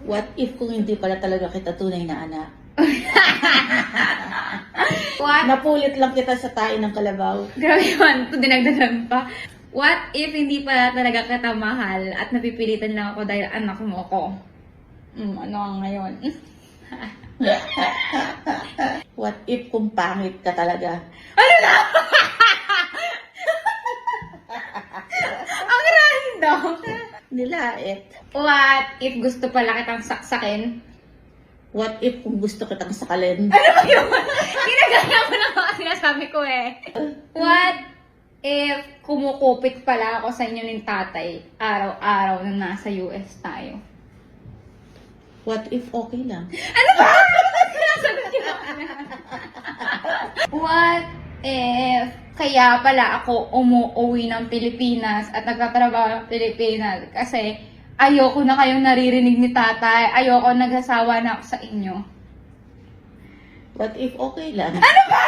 What if kung hindi pala talaga kita tunay na anak? What? Napulit lang kita sa tae ng kalabaw. Grabe yun. Ito dinagdagan pa. What if hindi pala talaga kita mahal at napipilitan lang ako dahil anak mo ko? Ano ang ngayon? What if kung pangit ka talaga? Ano na? Ang random. Nilait. What if gusto pala kitang saksakin? What if kung gusto kitang sakalin? Ano ba yun? Ginagaya mo na mga sinasabi ko eh. What if kumukupit pala ako sa inyo ng tatay araw-araw nang nasa US tayo? What if okay lang? Ano ba? Sinasagot yun ako na. What if kaya pala ako umuwi ng Pilipinas at nagtatrabaho ng Pilipinas kasi ayoko na kayong naririnig ni tatay, ayoko nagsasawa na ako sa inyo. What if okay lang? Ano ba?